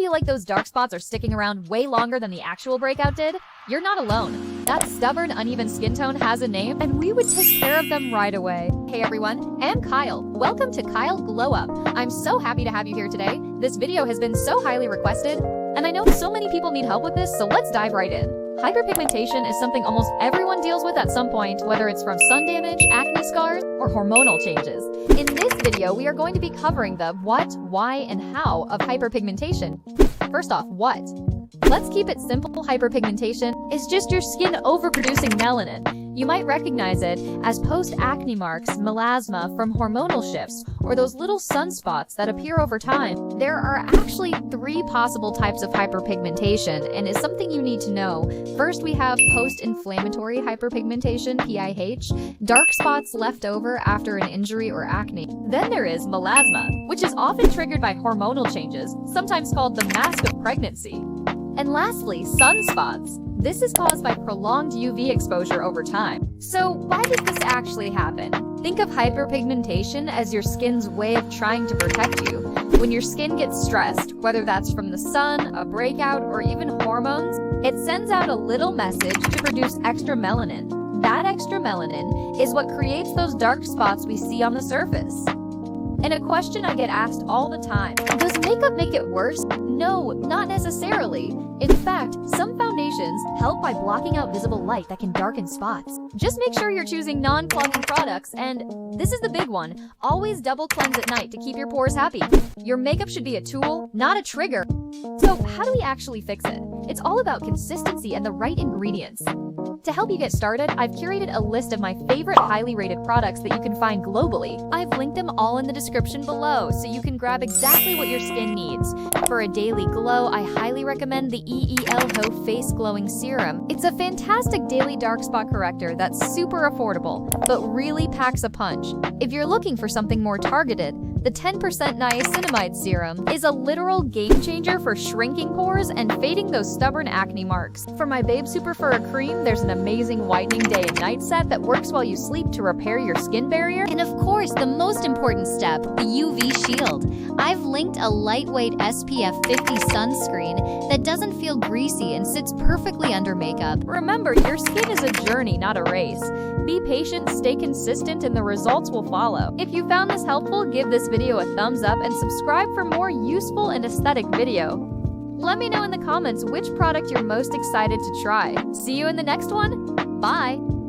feel like those dark spots are sticking around way longer than the actual breakout did? You're not alone. That stubborn, uneven skin tone has a name, and we would take care of them right away. Hey everyone, I'm Kyle. Welcome to Kyle Glow Up. I'm so happy to have you here today. This video has been so highly requested, and I know so many people need help with this, so let's dive right in. Hyperpigmentation is something almost everyone deals with at some point, whether it's from sun damage, acne scars, or hormonal changes. In this video, we are going to be covering the what, why, and how of hyperpigmentation. First off, what? Let's keep it simple. Hyperpigmentation is just your skin overproducing melanin. You might recognize it as post-acne marks, melasma from hormonal shifts, or those little sunspots that appear over time. There are actually 3 possible types of hyperpigmentation, and it's something you need to know. First, we have post-inflammatory hyperpigmentation, PIH, dark spots left over after an injury or acne. Then there is melasma, which is often triggered by hormonal changes, sometimes called the mask of pregnancy. And lastly, sunspots. This is caused by prolonged UV exposure over time. So why does this actually happen? Think of hyperpigmentation as your skin's way of trying to protect you. When your skin gets stressed, whether that's from the sun, a breakout, or even hormones, it sends out a little message to produce extra melanin. That extra melanin is what creates those dark spots we see on the surface. And a question I get asked all the time, does makeup make it worse? No, not necessarily. In fact, some foundations help by blocking out visible light that can darken spots. Just make sure you're choosing non-clogging products, and this is the big one, always double cleanse at night to keep your pores happy. Your makeup should be a tool, not a trigger. So how do we actually fix it? It's all about consistency and the right ingredients. To help you get started, I've curated a list of my favorite highly rated products that you can find globally. I've linked them all in the description below, so you can grab exactly what your skin needs. For a daily glow, I highly recommend the EEL Face Glowing Serum. It's a fantastic daily dark spot corrector that's super affordable, but really packs a punch. If you're looking for something more targeted, the 10% niacinamide serum is a literal game changer for shrinking pores and fading those stubborn acne marks. For my Babe Super Fur Cream, there's an amazing whitening day and night set that works while you sleep to repair your skin barrier. And of course, the most important step, the UV shield. I've linked a lightweight SPF 50 sunscreen that doesn't feel greasy and sits perfectly under makeup. Remember, your skin is a journey, not a race. Be patient, stay consistent, and the results will follow. If you found this helpful, give this video a thumbs up and subscribe for more useful and aesthetic video. Let me know in the comments which product you're most excited to try. See you in the next one. Bye!